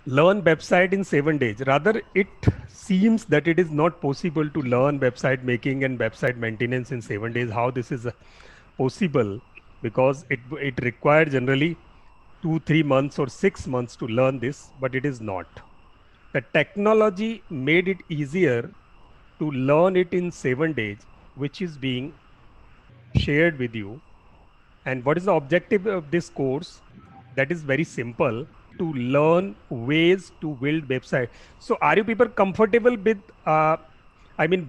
learn website in 7 days. Rather, it seems that it is not possible to learn website making and website maintenance in 7 days. How this is possible? Because it required generally 2-3 months or 6 months to learn this, but it is not. The technology made it easier to learn it in 7 days, which is being shared with you. And what is the objective of this course? That is very simple, to learn ways to build website. So are you people comfortable with,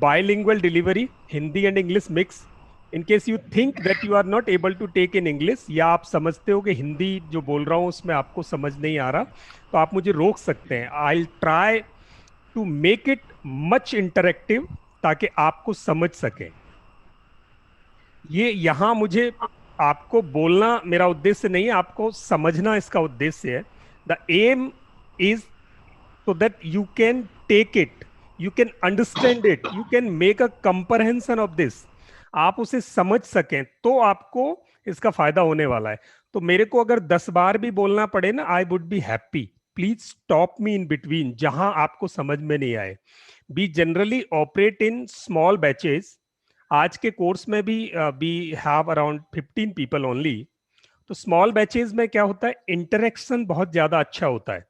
bilingual delivery, Hindi and English mix? In case you think that you are not able to take in English, या आप समझते हो कि हिंदी जो बोल रहा हूँ उसमें आपको समझ नहीं आ रहा, तो आप मुझे रोक सकते हैं. I'll try to make it much interactive ताकि आपको समझ सके. ये यहाँ मुझे आपको बोलना मेरा उद्देश्य नहीं है, आपको समझना इसका उद्देश्य है. The aim is so that you can take it, you can understand it, you can make a comprehension of this. आप उसे समझ सकें तो आपको इसका फायदा होने वाला है. तो मेरे को अगर 10 बार भी बोलना पड़े ना, I would be happy. Please stop me in between जहां आपको समझ में नहीं आए. We generally operate in small batches. आज के कोर्स में भी we have around 15 people only. तो स्मॉल बैचेस में क्या होता है, इंटरेक्शन बहुत ज्यादा अच्छा होता है.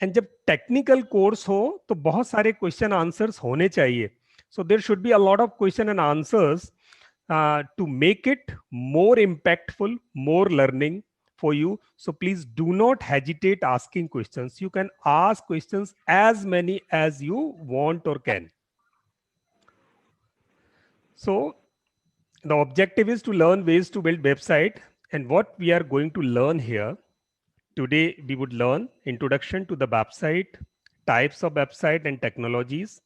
एंड जब टेक्निकल कोर्स हो तो बहुत सारे क्वेश्चन आंसर्स होने चाहिए. So there should be a lot of question and answers to make it more impactful, more learning for you. So please do not hesitate asking questions. You can ask questions as many as you want or can. So the objective is to learn ways to build website. And what we are going to learn here today, we would learn introduction to the website, types of website and technologies,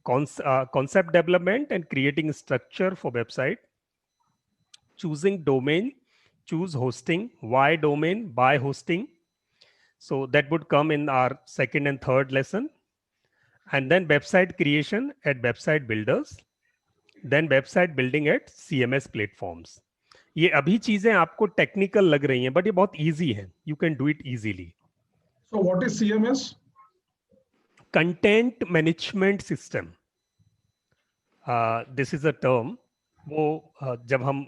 concept development and creating structure for website, choosing domain, choose hosting, why domain, why hosting. So that would come in our second and third lesson. And then website creation at website builders, then website building at CMS platforms. ये अभी चीजें आपको technical लग रही हैं, but ये बहुत easy है. You can do it easily. So what is CMS? Content management system. This is a term. वो जब हम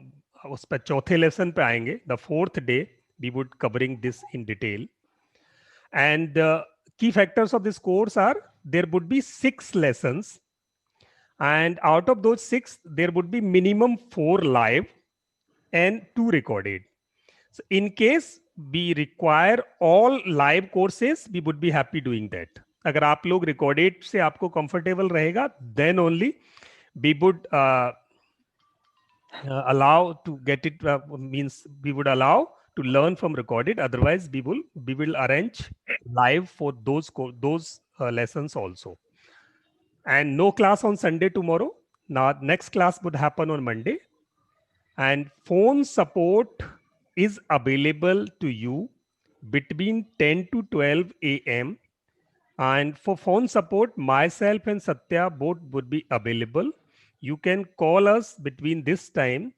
उस पर चौथे लेसन पे आएंगे, the fourth day, we would covering this in detail. And key factors of this course are, there would be 6 lessons, and out of those 6 there would be minimum 4 live and 2 recorded. So in case we require all live courses, we would be happy doing that. अगर आप लोग recorded से आपको comfortable रहेगा, then only we would allow to get it, means we would allow to learn from recorded. Otherwise we will arrange live for those lessons also. And no class on Sunday tomorrow. Now next class would happen on Monday. And phone support is available to you between 10 to 12 a.m. And for phone support, myself and Satya both would be available. You can call us between this time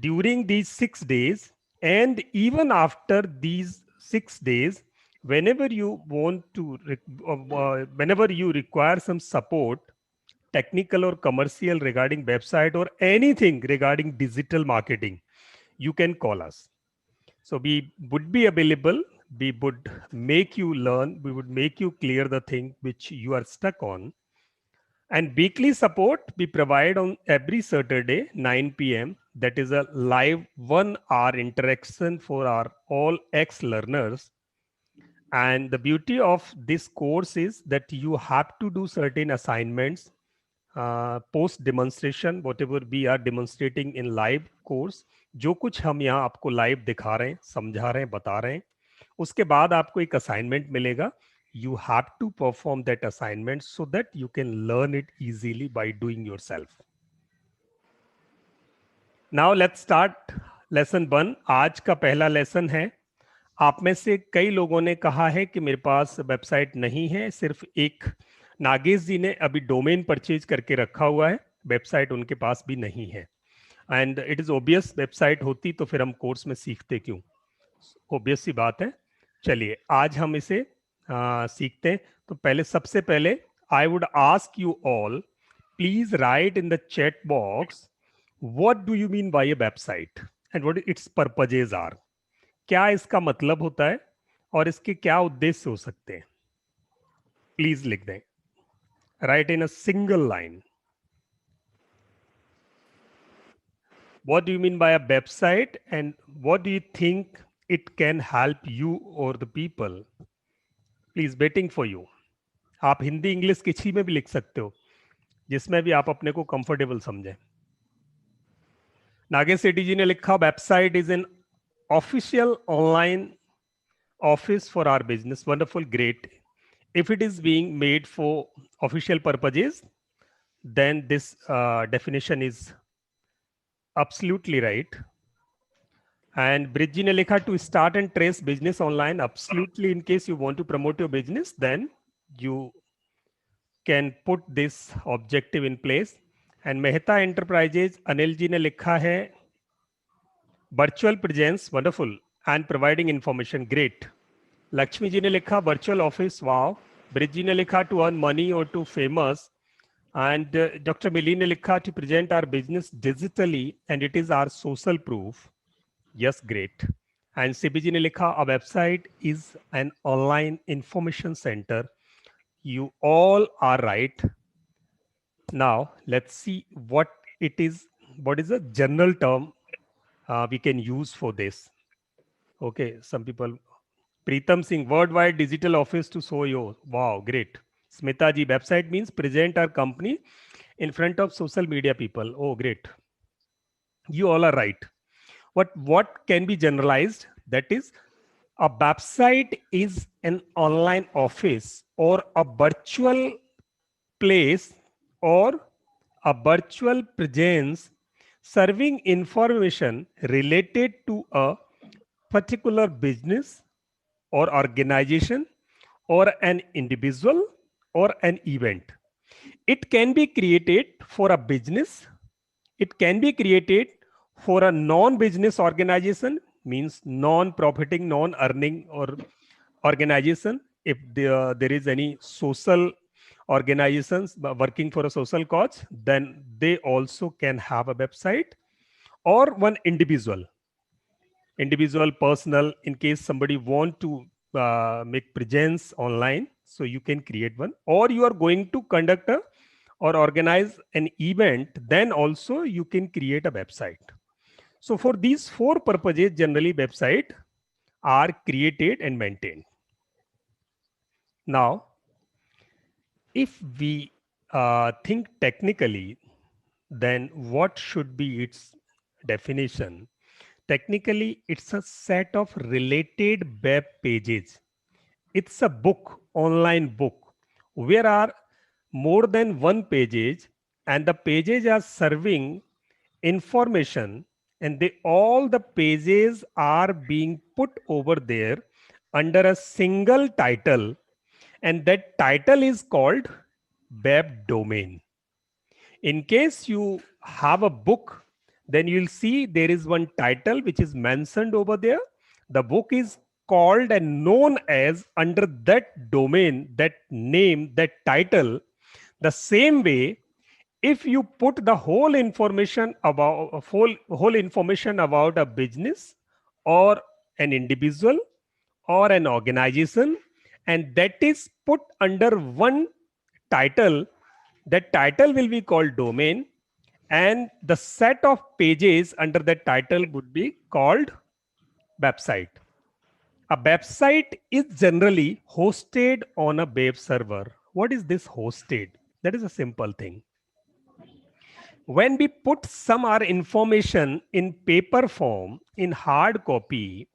during these 6 days, and even after these 6 days, whenever you want to, whenever you require some support, technical or commercial, regarding website or anything regarding digital marketing, you can call us. So we would be available. We would make you learn. We would make you clear the thing which you are stuck on. And weekly support we provide on every Saturday, 9 p.m. That is a live 1 hour interaction for our all ex-learners. And the beauty of this course is that you have to do certain assignments, post demonstration, whatever we are demonstrating in live course. जो कुछ हम यहाँ आपको live दिखा रहे हैं, समझा रहे हैं, बता रहे हैं, उसके बाद आपको एक असाइनमेंट मिलेगा. You have to perform that assignment so that you can learn it easily by doing yourself. Now let's start lesson 1. आज का पहला लेसन है. आप में से कई लोगों ने कहा है कि मेरे पास वेबसाइट नहीं है, सिर्फ एक नागेश जी ने अभी डोमेन परचेज करके रखा हुआ है, वेबसाइट उनके पास भी नहीं है. And it is obvious, website होती तो फिर हम कोर्स में सीखते क्यों, ऑब्वियस सी बात है. चलिए आज हम इसे सीखते हैं। तो पहले सबसे पहले I would ask you all, please write in the chat box what do you mean by a website and what its purposes are. क्या इसका मतलब होता है और इसके क्या उद्देश्य हो सकते हैं, प्लीज लिख दें, right in a single line. What do you mean by a website and what do you think it can help you or the people? Please waiting for you. आप हिंदी इंग्लिश किसी में भी लिख सकते हो, जिसमें भी आप अपने को कंफर्टेबल समझें। नागेश सेठी जी ने लिखा, website is an official online office for our business. Wonderful, great. If it is being made for official purposes, then this definition is absolutely right. And Bridji ne likha, to start and trace business online. Absolutely, in case you want to promote your business, then you can put this objective in place. And Mehta Enterprises, Anil ji ne likha hai, virtual presence, wonderful, and providing information, great. Lakshmi ji ne likha, virtual office, wow. Bridji ne likha, to earn money or to famous. And Dr. Mili ne likha, to present our business digitally, and it is our social proof. Yes, great. And CBG ne likha, a website is an online information center. You all are right. Now let's see what it is. What is a general term we can use for this? Okay, some people. Preetam Singh, worldwide digital office to show you. Wow, great. Smita ji, website means present our company in front of social media people. Oh, great. You all are right. What can be generalized? That is, a website is an online office or a virtual place or a virtual presence serving information related to a particular business or organization or an individual or an event. It can be created for a business. It can be created for a non-business organization, means non-profiting, non-earning or organization. If there is any social organizations working for a social cause, then they also can have a website, or one individual personal, in case somebody want to make presence online, so you can create one, or you are going to conduct a or organize an event, then also you can create a website. So for these four purposes, generally website are created and maintained. Now, if we think technically, then what should be its definition? Technically, it's a set of related web pages. It's a book, online book, where are more than one pages, and the pages are serving information, and all the pages are being put over there under a single title, and that title is called web domain. In case you have a book, then you'll see there is one title which is mentioned over there. The book is called and known as under that domain, that name, that title. The same way, if you put the whole information about whole information about a business or an individual or an organization, and that is put under one title, that title will be called domain, and the set of pages under that title would be called website. A website is generally hosted on a web server. What is this hosted? That is a simple thing. When we put some our information in paper form, in hard copy,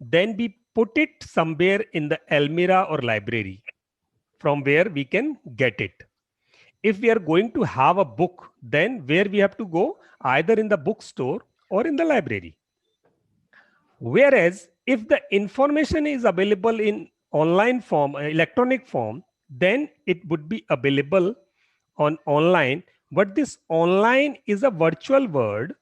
then we put it somewhere in the Almira or library from where we can get it. If we are going to have a book, then where we have to go? Either in the bookstore or in the library. Whereas if the information is available in online form, electronic form, then it would be available on online. But this online is a virtual word,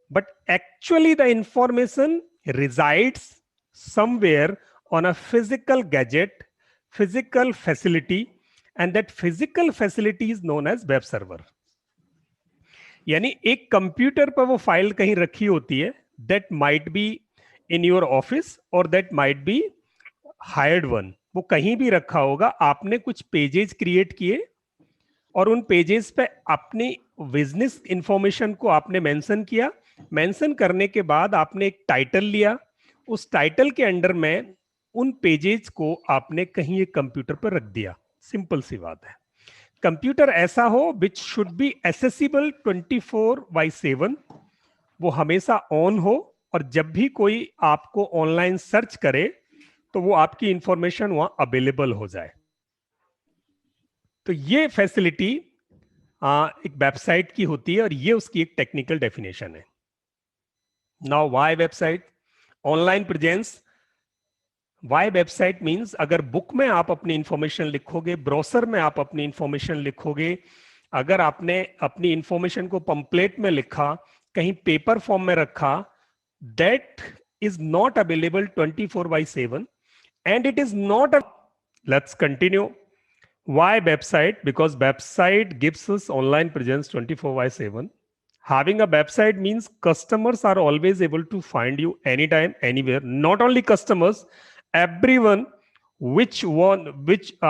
but actually the information resides somewhere on a physical gadget, physical facility, and that physical facility is known as web server. यानी एक computer पर वो file कहीं रखी होती है, that might be in your office और that might be hired one. वो कहीं भी रखा होगा, आपने कुछ पेजेस क्रिएट किए और उन पेजेस पे अपनी बिजनेस इंफॉर्मेशन को आपने मेंशन किया. मेंशन करने के बाद आपने एक टाइटल लिया, उस टाइटल के अंडर में उन पेजेस को आपने कहीं एक कंप्यूटर पर रख दिया. सिंपल सी बात है. कंप्यूटर ऐसा हो विच शुड बी एसेसिबल 24/7, वो हमेशा ऑन हो और जब भी कोई आपको ऑनलाइन सर्च करे तो वो आपकी इंफॉर्मेशन वहां अवेलेबल हो जाए. तो ये फैसिलिटी एक वेबसाइट की होती है और ये उसकी एक टेक्निकल डेफिनेशन है. Now why website? Online presence. Why website means अगर बुक में आप अपनी इंफॉर्मेशन लिखोगे, ब्राउज़र में आप अपनी इंफॉर्मेशन लिखोगे, अगर आपने अपनी इंफॉर्मेशन को पंपलेट में लिखा, कहीं पेपर फॉर्म में रखा, that is not available 24/7 and it is not. Let's continue. Why website? Because website gives us online presence 24/7. Having a website means customers are always able to find you anytime, anywhere. Not only customers, everyone which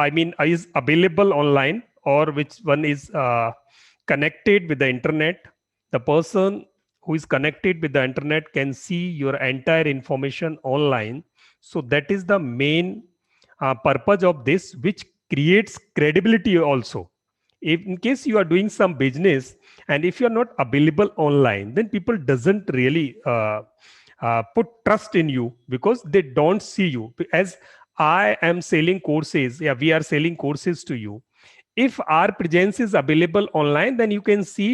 I mean is available online or which one is connected with the internet. The person who is connected with the internet can see your entire information online. So that is the main purpose of this, which creates credibility also. If in case you are doing some business and if you are not available online, then people doesn't really put trust in you because they don't see you. As I am selling courses, yeah, we are selling courses to you. If our presence is available online, then you can see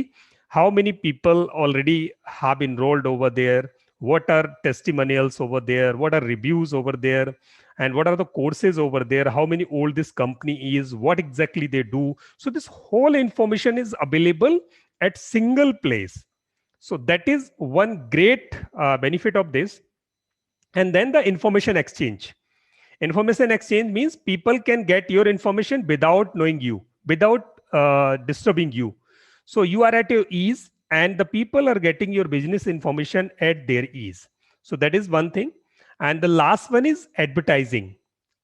how many people already have enrolled over there, what are testimonials over there, what are reviews over there, and what are the courses over there, how many old this company is, what exactly they do. So this whole information is available at single place. So that is one great benefit of this. And then the information exchange. Information exchange means people can get your information without knowing you, without disturbing you. So you are at your ease and the people are getting your business information at their ease. So that is one thing. And the last one is advertising.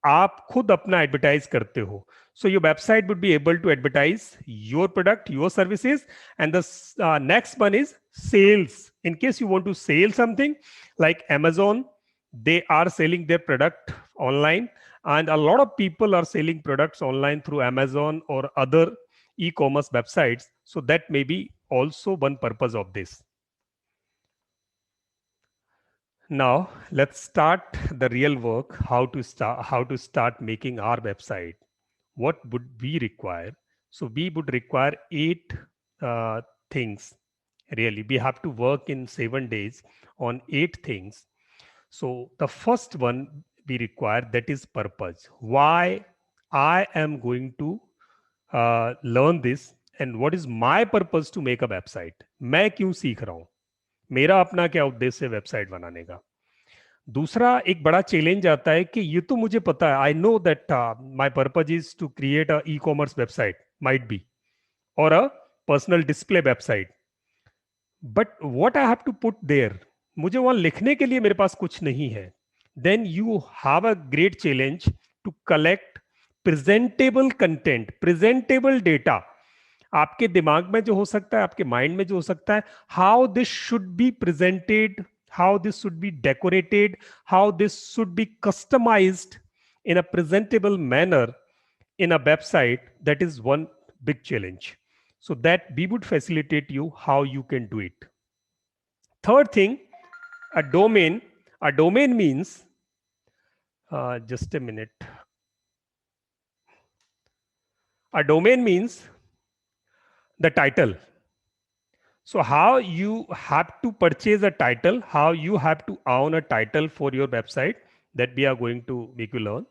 आप खुद अपना advertise करते हो. So your website would be able to advertise your product, your services. And the next one is sales. In case you want to sell something like Amazon, they are selling their product online. And a lot of people are selling products online through Amazon or other e-commerce websites. So that may be also one purpose of this. Now let's start the real work. How to start making our website. What would we require? So we would require 8 things. Really, we have to work in 7 days on 8 things. So the first one we require, that is purpose. Why I am going to learn this and what is my purpose to make a website. मैं क्यों सीख रहा हूं, मेरा अपना क्या उद्देश्य है वेबसाइट बनाने का. दूसरा एक बड़ा चैलेंज आता है कि ये तो मुझे पता है, I know that my purpose is to create a e-commerce website, might be, और a personal display website, but what I have to put there, मुझे वहां लिखने के लिए मेरे पास कुछ नहीं है. Then you have a great challenge to collect presentable content, presentable data. आपके दिमाग में जो हो सकता है, आपके माइंड में जो हो सकता है, how this should be presented, how this should be decorated, how this should be customized in a presentable manner in a website. That is one big challenge. So that we would facilitate you how you can do it. Third thing, a domain. A domain means, just a minute. A domain means the title. So how you have to purchase a title, how you have to own a title for your website, that we are going to make you learn.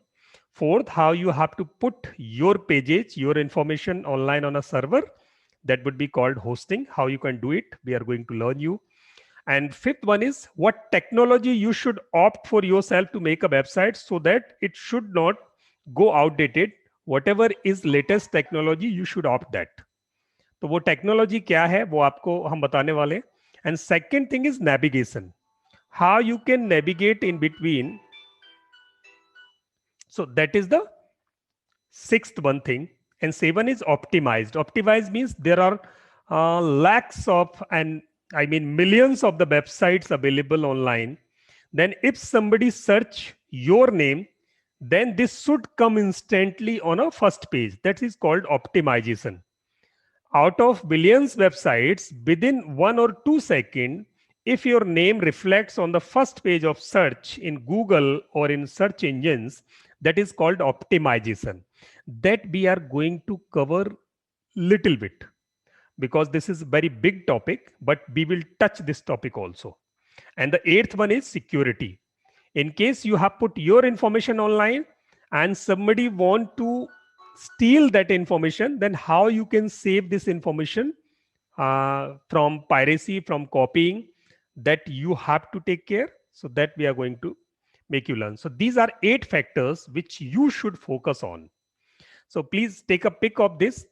Fourth, how you have to put your pages, your information online on a server, that would be called hosting. How you can do it, we are going to learn you. And fifth one is what technology you should opt for yourself to make a website so that it should not go outdated. Whatever is latest technology, you should opt that. तो वो technology क्या है वो आपको हम बताने वाले हैं. And second thing is navigation, how you can navigate in between. So that is the sixth one thing. And seven is optimized. Optimized means there are lakhs of, and I mean millions of the websites available online. Then if somebody search your name, then this should come instantly on a first page. That is called optimization. Out of billions websites, within 1 or 2 seconds, if your name reflects on the first page of search in Google or in search engines, that is called optimization. That we are going to cover little bit because this is a very big topic, but we will touch this topic also. And the eighth one is security. In case you have put your information online and somebody want to steal that information, then how you can save this information from piracy, from copying, that you have to take care. So that we are going to make you learn. So these are 8 factors which you should focus on. So please take a pic of this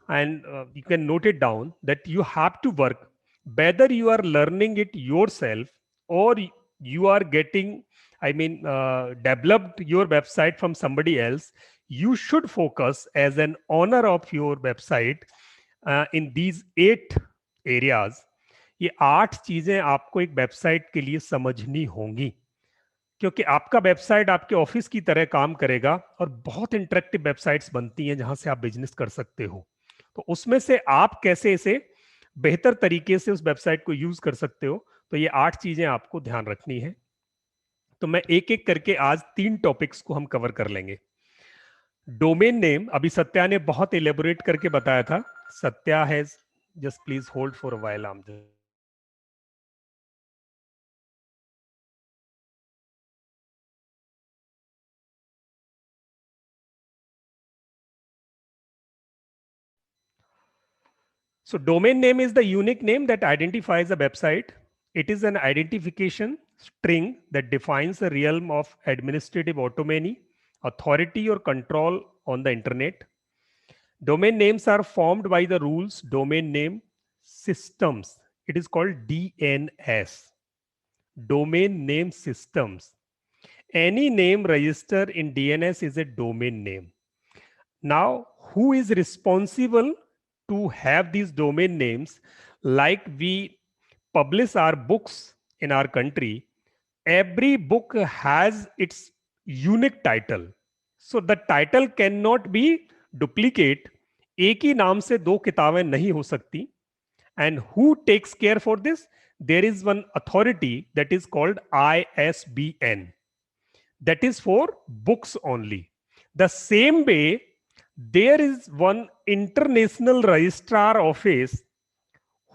and you can note it down that you have to work, whether you are learning it yourself or you are getting, developed your website from somebody else. You should focus as an owner of your website in these 8 areas. ये 8 चीजें आपको एक website के लिए समझनी होंगी, क्योंकि आपका वेबसाइट आपके ऑफिस की तरह काम करेगा और बहुत इंटरेक्टिव वेबसाइट्स बनती हैं जहां से आप बिजनेस कर सकते हो. तो उसमें से आप कैसे इसे बेहतर तरीके से उस वेबसाइट को यूज कर सकते हो, तो ये 8 चीजें आपको ध्यान रखनी है. तो मैं एक एक करके आज 3 टॉपिक्स को हम कवर कर लेंगे. डोमेन नेम अभी सत्या ने बहुत एलेबोरेट करके बताया था. Satya has just please hold for a while. So domain name is the unique name that identifies a website. It is an identification string that defines the realm of administrative autonomy, authority or control on the internet. Domain names are formed by the rules domain name systems. It is called DNS. Domain name systems. Any name registered in DNS is a domain name. Now, who is responsible to have these domain names? Like we publish our books in our country, every book has its unique title. So the title cannot be duplicate. एक ही नाम से 2 किताबें नहीं हो सकती. And who takes care for this? There is one authority that is called ISBN. That is for books only. The same way, there is one international registrar office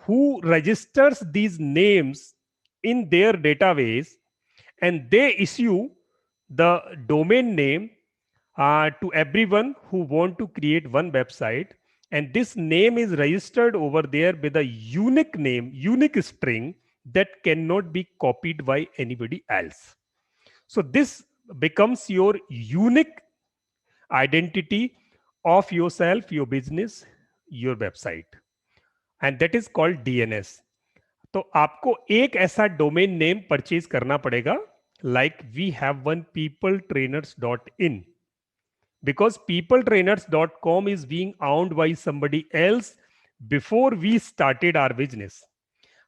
who registers these names in their database, and they issue the domain name to everyone who want to create one website. And this name is registered over there with a unique name, unique string that cannot be copied by anybody else. So this becomes your unique identity of yourself, your business, your website, and that is called DNS. तो आपको एक ऐसा domain name purchase करना पड़ेगा, like we have one peopletrainers.in, because peopletrainers.com is being owned by somebody else before we started our business.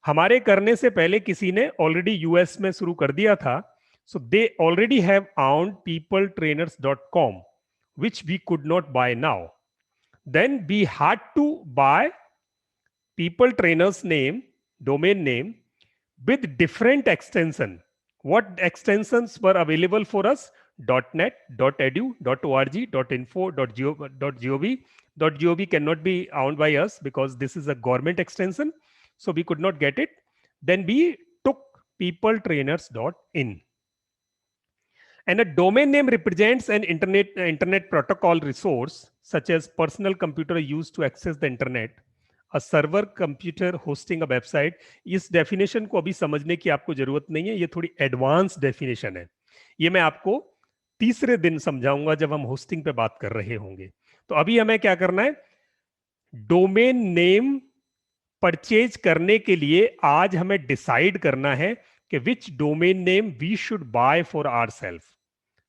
हमारे करने से पहले किसी ने ऑलरेडी यूएस में शुरू कर दिया था. So they already have owned peopletrainers.com, which we could not buy now. Then we had to buy People Trainers name, domain name, with different extension. What extensions were available for us? .net, .edu, .org, .info, .gov. .gov cannot be owned by us because this is a government extension, so we could not get it. Then we took peopletrainers.in. And a domain name represents an internet protocol resource, such as personal computer used to access the internet. A server computer hosting a website. इस definition को अभी समझने की आपको जरूरत नहीं है, ये थोड़ी एडवांस डेफिनेशन है। ये मैं आपको तीसरे दिन समझाऊंगा जब हम होस्टिंग पे बात कर रहे होंगे। तो अभी हमें क्या करना है, डोमेन नेम परचेज करने के लिए आज हमें डिसाइड करना है कि which domain name we should buy for ourselves.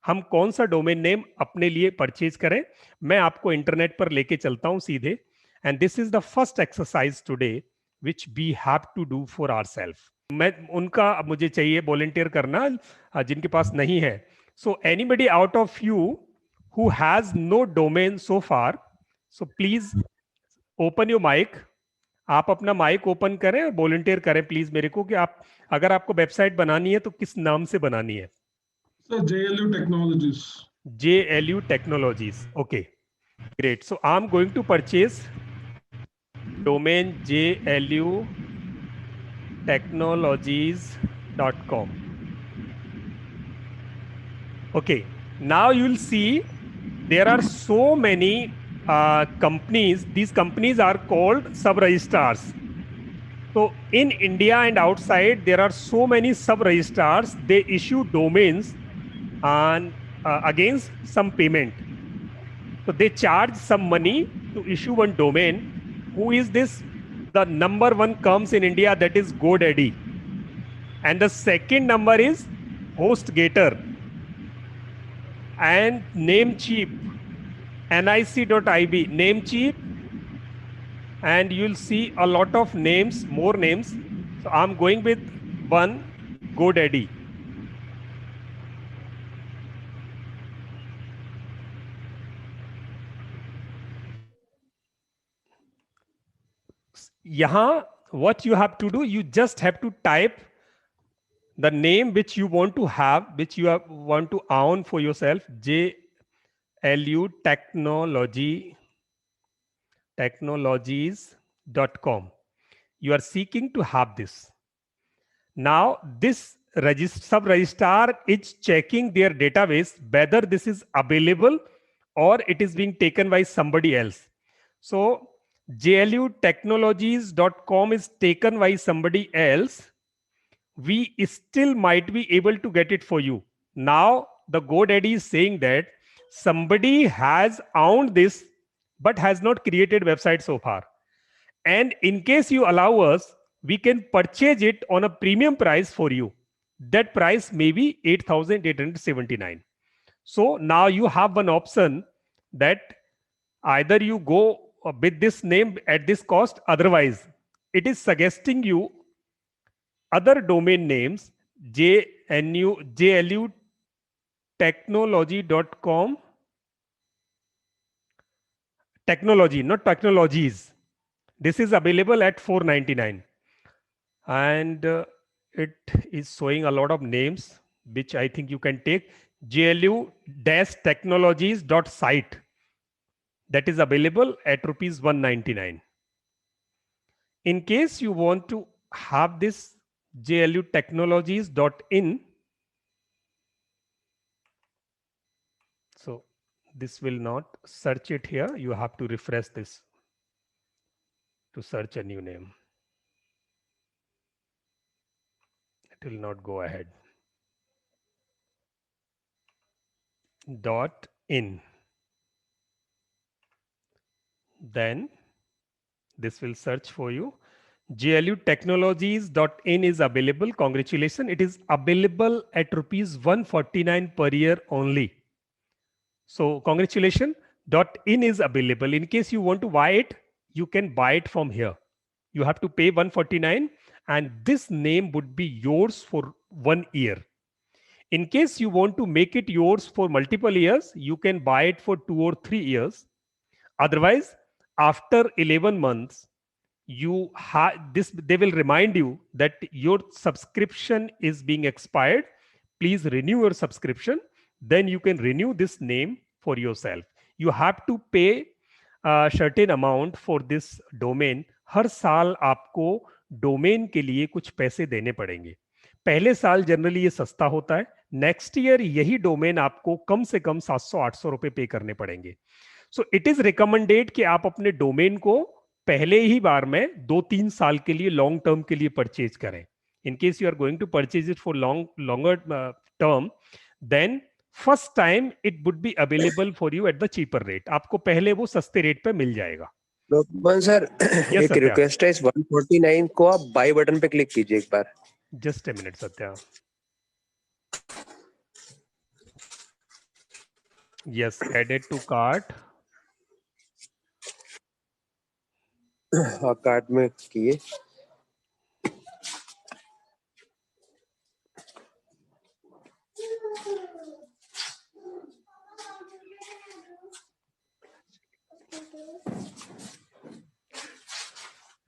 हम कौन सा डोमेन नेम अपने लिए परचेज करें। मैं आपको इंटरनेट पर लेके चलता हूं सीधे, and this is the first exercise today which we have to do for ourself. मैं उनका अब मुझे चाहिए वॉलेंटियर करना जिनके पास नहीं है। So anybody out of you who has no domain so far, so please open your mic. आप अपना माइक ओपन करें और वॉलंटियर करें प्लीज मेरे को कि आप, अगर आपको वेबसाइट बनानी है तो किस नाम से बनानी है। Sir, JLU Technologies. JLU Technologies. Okay, great. So I'm going to purchase domain JLU technologies.com. Okay, now you'll see there are so many companies. These companies are called sub-registrars. So in India and outside, there are so many sub-registrars. They issue domains and against some payment. So they charge some money to issue one domain. Who is this? The number one comes in India, that is GoDaddy. And the second number is HostGator and Namecheap, nic.ib, Namecheap. And you'll see a lot of names, more names. So I'm going with one, GoDaddy. Yahan, what you have to do, you just have to type the name which you want to have, which you want to own for yourself, JLU technologies.com. You are seeking to have this. Now, this sub-registrar is checking their database whether this is available or it is being taken by somebody else. So, JLUtechnologies.com is taken by somebody else. We still might be able to get it for you. Now, the GoDaddy is saying that somebody has owned this but has not created website so far. And in case you allow us, we can purchase it on a premium price for you. That price may be 8,879. So now you have one option that either you go with this name at this cost, otherwise it is suggesting you other domain names, JLU technology.com, technology, not technologies. This is available at $499. And it is showing a lot of names, which I think you can take. JLU-technologies.site. That is available at rupees 199. In case you want to have this JLU-technologies.in, so this will not search it here. You have to refresh this to search a new name. It will not go ahead. .in. Then this will search for you. JLUtechnologies.in is available. Congratulations. It is available at rupees 149 per year only. So congratulations. .in is available. In case you want to buy it, you can buy it from here. You have to pay 149 and this name would be yours for 1 year. In case you want to make it yours for multiple years, you can buy it for 2 or 3 years. Otherwise, after 11 months, you have this, they will remind you that your subscription is being expired. Please renew your subscription. Then you can renew this name for yourself. You have to pay a certain amount for this domain. हर साल आपको domain के लिए कुछ पैसे देने पड़ेंगे. पहले साल जनरली ये सस्ता होता है. नेक्स्ट ईयर यही डोमेन आपको कम से कम 700-800 रुपए पे करने पड़ेंगे. सो इट इज रिकमेंडेड कि आप अपने डोमेन को पहले ही बार में 2-3 साल के लिए लॉन्ग टर्म के लिए परचेज करें. In case you are going to purchase it for longer term, then first time it would be available for you at the cheaper rate. आपको पहले वो सस्ते रेट पे मिल जाएगा. लोकमान सर, Yes, एक Satya. रिक्वेस्ट है, इस 149 को आप बाय बटन पे क्लिक कीजिए एक बार. Just a minute, Satya. Yes, add it to cart. हाँ, कार्ट में किए.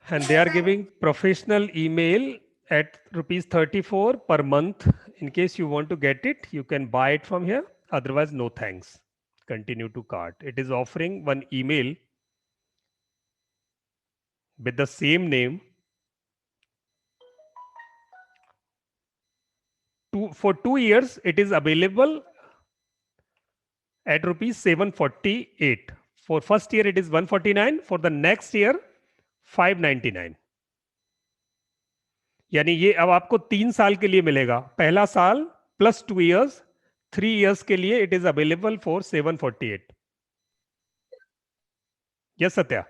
And they are giving professional email at ₹34 per month. In case you want to get it, you can buy it from here. Otherwise, no thanks. Continue to cart. It is offering one email with the same name for 2 years. It is available at ₹748. For first year, it is 149. For the next year, 599. यानी ये अब आपको 3 साल के लिए मिलेगा. पहला साल प्लस 2 years, 3 years के लिए it is available for 748. Yes, Satya.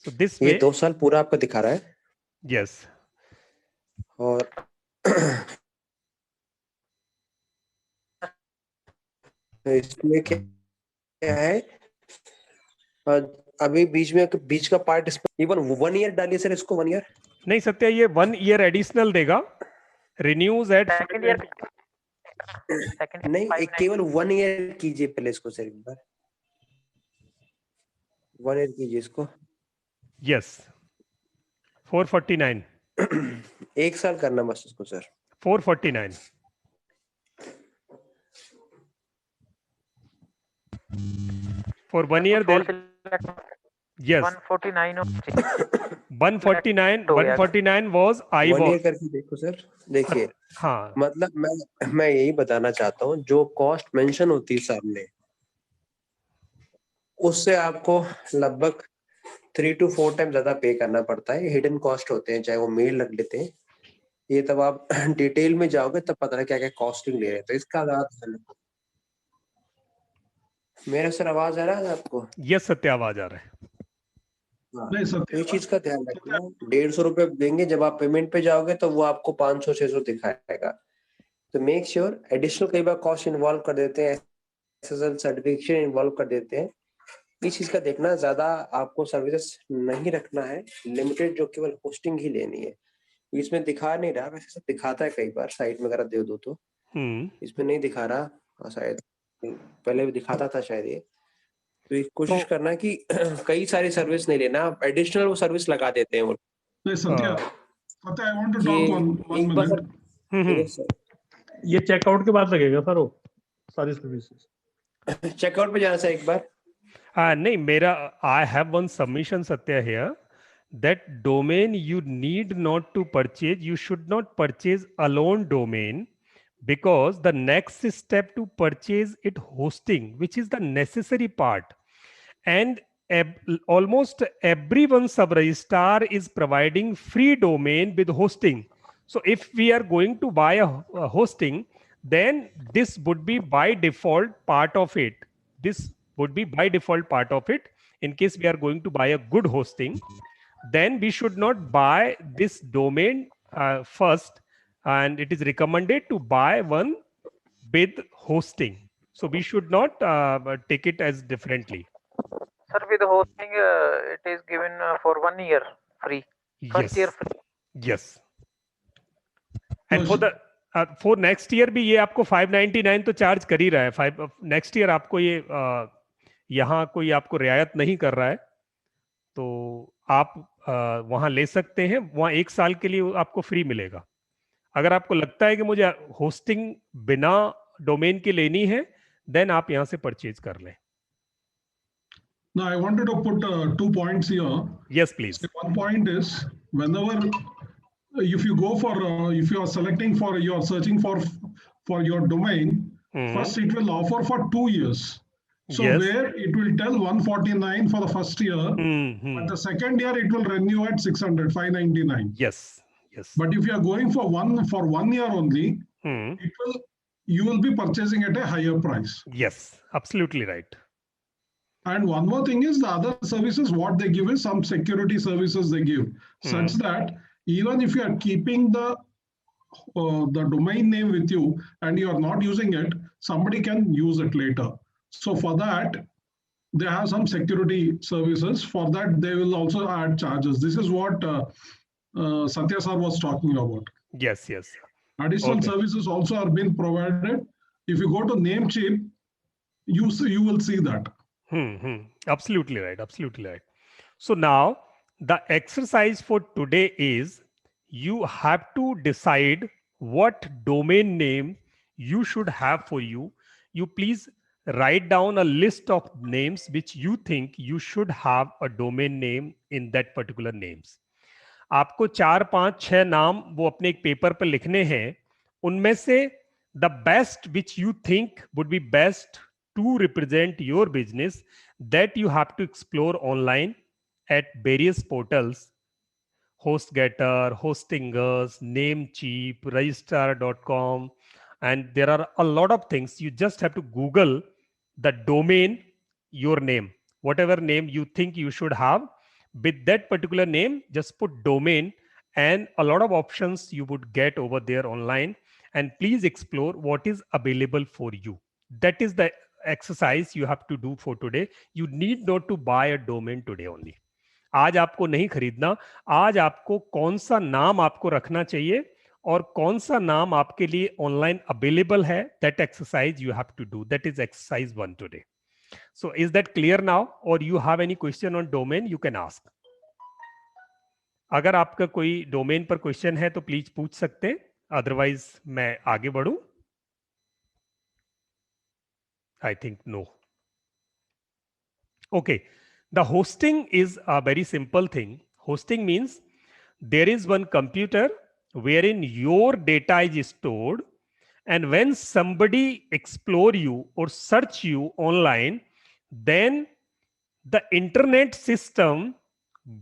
So this ये way. 2 साल पूरा आपका दिखा रहा है. Yes. और इसमें क्या है, अभी बीच का पार्ट इसमें इवन 1 ईयर डालिए सर, इसको 1 ईयर. नहीं सत्या, ये 1 year एडिशनल देगा. रिन्यूज एट सेकंड ईयर नहीं, एक केवल 1 ईयर कीजिए पहले इसको सर, एक बार 1 ईयर कीजिए इसको. यस. 449. 1 साल करना बस इसको sir. 449. For 1 year, yes. 149 149 was I 1 was. Year करके देखो सर, देखिए. हाँ. मतलब मैं यही बताना चाहता हूँ, जो कॉस्ट मेंशन होती है सामने, उससे आपको लगभग 3 to 4 टाइम ज्यादा पे करना पड़ता है. हिडन कॉस्ट होते हैं, चाहे वो मेल रख लेते हैं. ये तब आप डिटेल में जाओगे तब पता है क्या क्या कॉस्टिंग ले रहे हैं. तो इसका मेरा सर आवाज आ रहा है आपको? यस सत्य, आवाज आ रहा है. नहीं सत्य, ये चीज का ध्यान रखना. 150 रुपए देंगे, जब आप पेमेंट पे जाओगे तो वो आपको 500-600 दिखाएगा. तो मेक श्योर. एडिशनल कई बार कॉस्ट इन्वॉल्व कर देते हैं, एसएसएल सर्टिफिकेशन इन्वॉल्व कर देते हैं. इस चीज का देखना, ज्यादा आपको सर्विसेज नहीं रखना है, लिमिटेड जो केवल होस्टिंग ही लेनी है. इसमें दिखा नहीं रहा, वैसे सब दिखाता है कई बार साइट में अगर दे दो तो. इसमें नहीं दिखा रहा, शायद पहले भी दिखाता था शायद ये. तो कोशिश करना कि कई सारी सर्विस नहीं लेना, आप एडिशनल वो सर्विस लगा देते हैं वो. नहीं सत्य, I want to talk one minute. ये चेकआउट के बाद लगेगा सर वो सारी सर्विसेज. चेकआउट पे जाना सर एक बार. नहीं, मेरा I have one submission Satya here, that domain you need not to purchase. You should not purchase alone domain, because the next step to purchase it hosting, which is the necessary part, and almost everyone sub-registrar is providing free domain with hosting. So if we are going to buy a hosting, then this would be by default part of it. This would be by default part of it. In case we are going to buy a good hosting, then we should not buy this domain first, and it is recommended to buy one with hosting. So we should not take it as differently. Sir, with hosting, it is given for 1 year free. First year free. Yes. And for the for next year भी ये आपको 599 तो charge कर ही रहा है. Next year आपको ये यहाँ कोई आपको रियायत नहीं कर रहा है, तो आप वहां ले सकते हैं. वहां 1 साल के लिए आपको फ्री मिलेगा. अगर आपको लगता है कि मुझे होस्टिंग बिना डोमेन के लेनी है, देन आप यहां से परचेज कर लें. Now I wanted to put 2 points here. Yes, please. One point is, whenever if you go for if you are selecting for, you are searching for your domain, first it will offer for 2 years. So Yes. where it will tell 149 for the first year, Hmm. but the second year it will renew at 600, 599. Yes. Yes. But if you are going for 1 year only, Hmm. you will be purchasing at a higher price. Yes. Absolutely right. And one more thing is the other services, what they give is some security services they give, such that even if you are keeping the domain name with you and you are not using it, somebody can use it later. So for that, they have some security services. For that, they will also add charges. This is what Satya sir was talking about. Yes. Yes. Additional Okay. services also are being provided. If you go to Namecheap, you will see that. Absolutely right. Absolutely right. So now the exercise for today is you have to decide what domain name you should have for you. You please write down a list of names which you think you should have a domain name in that particular names. आपको 4, 5, 6 नाम वो अपने एक paper पर लिखने हैं. उनमें से the best which you think would be best to represent your business that you have to explore online at various portals: HostGator, Hostingers, Namecheap, Registrar.com, and there are a lot of things. You just have to Google the domain, your name, whatever name you think you should have. With that particular name, just put domain, and a lot of options you would get over there online. And please explore what is available for you. That is the exercise you have to do for today. You need not to buy a domain today only. आज आपको नहीं खरीदना. आज आपको कौन सा नाम आपको रखना चाहिए और कौन सा नाम आपके लिए ऑनलाइन अवेलेबल है, that exercise you have to do. That is exercise 1 today. So is that clear now, और you have any question on domain, you can ask. अगर आपका कोई डोमेन पर क्वेश्चन है तो प्लीज पूछ सकते हैं, अदरवाइज मैं आगे बढ़ूं. I think no. Okay. The hosting is a very simple thing. Hosting means there is one computer wherein your data is stored, and when somebody explore you or search you online, then the internet system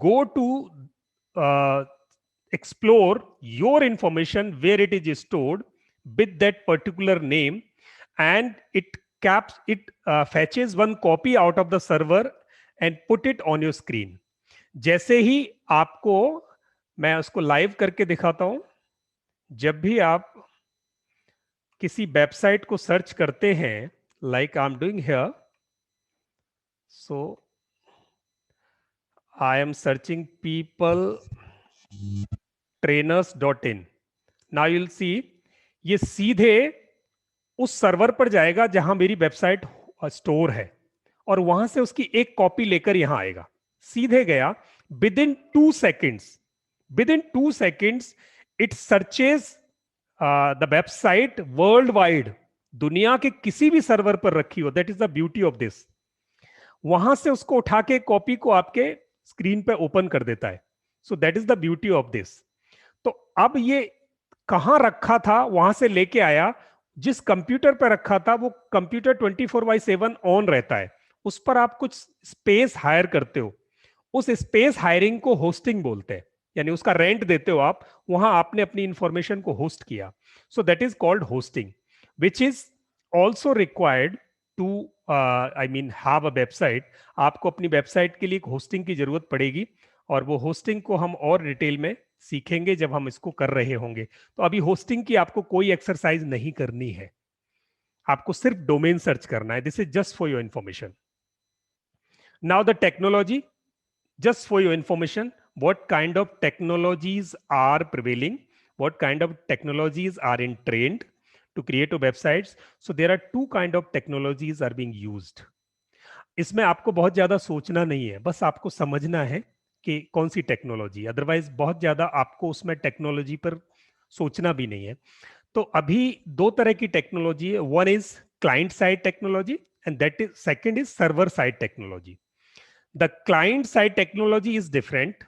go to explore your information where it is stored with that particular name, and it fetches one copy out of the server and put it on your screen. जैसे ही आपको, मैं उसको live करके दिखाता हूं. जब भी आप किसी वेबसाइट को सर्च करते हैं, like I am doing here, so I am searching peopletrainers.in. Now you will see, ये सीधे उस सर्वर पर जाएगा जहां मेरी वेबसाइट स्टोर है, और वहां से उसकी एक कॉपी लेकर यहां आएगा. सीधे गया. With in 2 seconds it searches the website world wide, दुनिया के किसी भी सर्वर पर रखी हो. That is the beauty of this. वहां से उसको उठा के कॉपी को आपके स्क्रीन पे ओपन कर देता है. सो that is the beauty of this. तो अब ये कहां रखा था, वहां से लेके आया. जिस कंप्यूटर पर रखा था वो कंप्यूटर 24/7 ऑन रहता है. उस पर आप कुछ स्पेस हायर करते हो. उस स्पेस हायरिंग को होस्टिंग बोलते हैं, यानी उसका रेंट देते हो आप. वहां आपने अपनी इंफॉर्मेशन को होस्ट किया. So that is called hosting, which is also required to have a website. आपको अपनी वेबसाइट के लिए एक होस्टिंग की जरूरत पड़ेगी, और वो होस्टिंग को हम और डिटेल में सीखेंगे जब हम इसको कर रहे होंगे. तो अभी होस्टिंग की आपको कोई एक्सरसाइज नहीं करनी है, आपको सिर्फ डोमेन सर्च करना है. This is just for your information. Now the technology, just for your information, what kind of technologies are prevailing, what kind of technologies are in trend to create a websites. So there are 2 kind of technologies are being used. इसमें आपको बहुत ज्यादा सोचना नहीं है, बस आपको समझना है कि कौन सी टेक्नोलॉजी. अदरवाइज बहुत ज्यादा आपको उसमें टेक्नोलॉजी पर सोचना भी नहीं है. तो अभी 2 तरह की टेक्नोलॉजी है. One is client side technology, and that is second is server side technology. The client side technology is different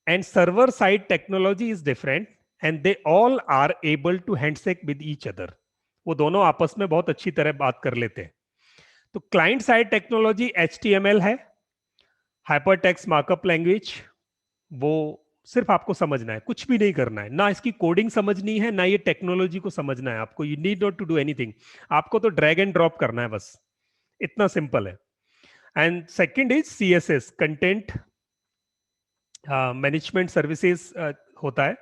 and server side technology is different, and they all are able to handshake with each other. वो दोनों आपस में बहुत अच्छी तरह बात कर लेते हैं. तो क्लाइंट साइड टेक्नोलॉजी HTML है, हाइपर टेक्स्ट मार्कअप लैंग्वेज, वो सिर्फ आपको समझना है, कुछ भी नहीं करना है, ना इसकी कोडिंग समझनी है, ना ये टेक्नोलॉजी को समझना है आपको। You need not to do anything, आपको तो ड्रैग एंड ड्रॉप करना है बस, इतना सिंपल है। And second is CSS, content management services होता है,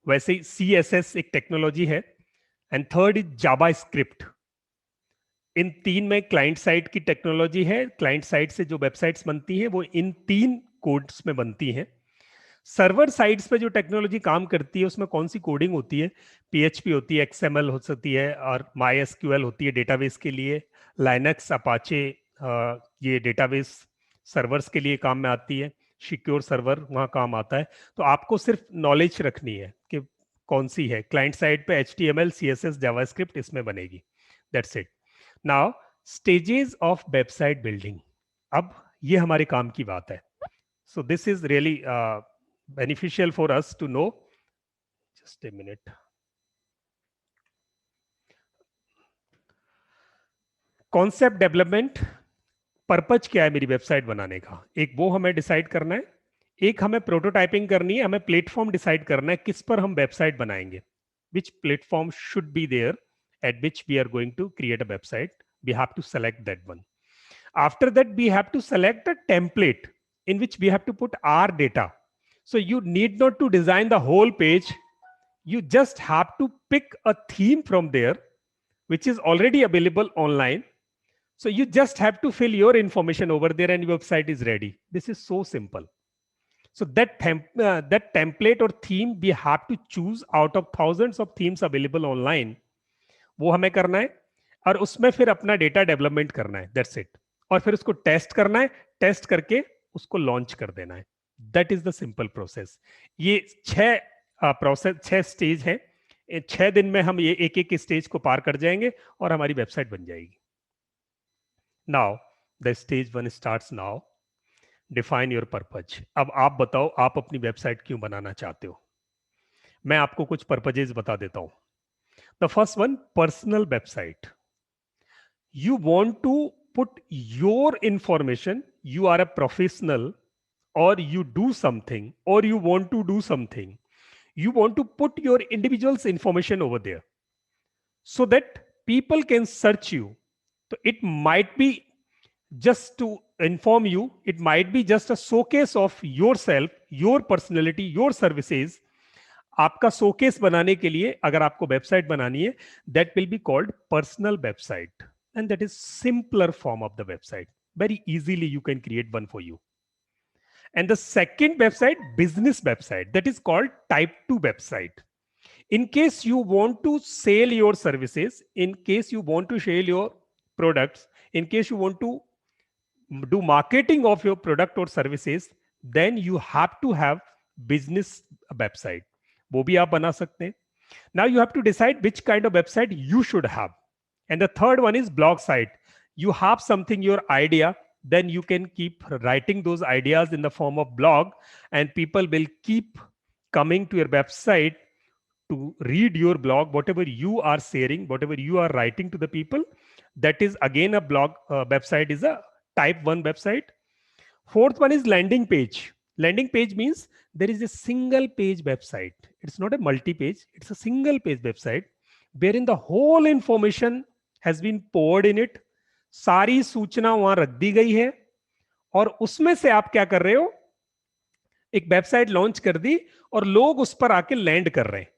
वैसे ही CSS एक टेक्नोलॉजी है। And third is JavaScript. इन तीन में क्लाइंट साइड की टेक्नोलॉजी है, क्लाइंट साइड से जो वेबसाइट्स बनती हैं वो इन तीन कोड्स में बनती हैं। सर्वर साइड्स पे जो टेक्नोलॉजी काम करती है उसमें कौन सी कोडिंग होती है? PHP होती है, XML हो सकती है, और MySQL होती है डेटाबेस के लिए, Linux, Apache ये डेटाबेस सर्वर्स के लिए काम में आती है, सिक्योर सर्वर वहाँ काम आता है। तो आपको सिर्फ नॉलेज रखनी है कि कौन सी है। क्लाइंट साइड पे HTML, CSS, जावास्क्रिप्ट इसमें बनेगी। That's it. Now stages of website building, अब ये हमारे काम की बात है। So this is really beneficial for us to know. Just a minute. Concept development, purpose क्या है मेरी वेबसाइट बनाने का, एक वो हमें डिसाइड करना है। एक हमें प्रोटोटाइपिंग करनी है, हमें प्लेटफॉर्म डिसाइड करना है किस पर हम वेबसाइट बनाएंगे, which platform should be there at which we are going to create a website. We have to select that one. After that, we have to select a template in which we have to put our data. So you need not to design the whole page. You just have to pick a theme from there, which is already available online. So you just have to fill your information over there and your website is ready. This is so simple. So that template or theme we have to choose out of thousands of themes available online. वो हमें करना है, और उसमें फिर अपना data development करना है। That's it. और फिर उसको टेस्ट करना है, टेस्ट करके उसको लॉन्च कर देना है। That is the simple process. ये 6 स्टेज है। 6 दिन में हम ये एक एक स्टेज को पार कर जाएंगे और हमारी वेबसाइट बन जाएगी। Now the stage 1 starts now. Define your purpose. अब आप बताओ, आप अपनी वेबसाइट क्यों बनाना चाहते हो? मैं आपको कुछ पर्पजेस बता देता हूं। The first one, personal website. You want to put your information, you are a professional, or you do something, or you want to do something. You want to put your individual's information over there so that people can search you. So it might be just to inform you, it might be just a showcase of yourself, your personality, your services. आपका showcase बनाने के लिए अगर आपको website बनानी है, that will be called personal website, and that is simpler form of the website. Very easily you can create one for you. And the second website, business website, that is called type 2 website. In case you want to sell your services, in case you want to sell your products, in case you want to do marketing of your product or services, then you have to have business website. वो भी आप बना सकते हैं. Now you have to decide which kind of website you should have. And the third one is blog site. You have something, your idea, then you can keep writing those ideas in the form of blog, and people will keep coming to your website to read your blog, whatever you are sharing, whatever you are writing to the people. That is again a blog website, is a type 1 website. Fourth one is landing page. Landing page means there is a single page website. It's not a multi-page, it's a single page website wherein the whole information has been poured in it. सारी सूचना वहां रख दी गई है और उसमें से आप क्या कर रहे हो, एक वेबसाइट लॉन्च कर दी और लोग उस पर आके लैंड कर रहे हैं.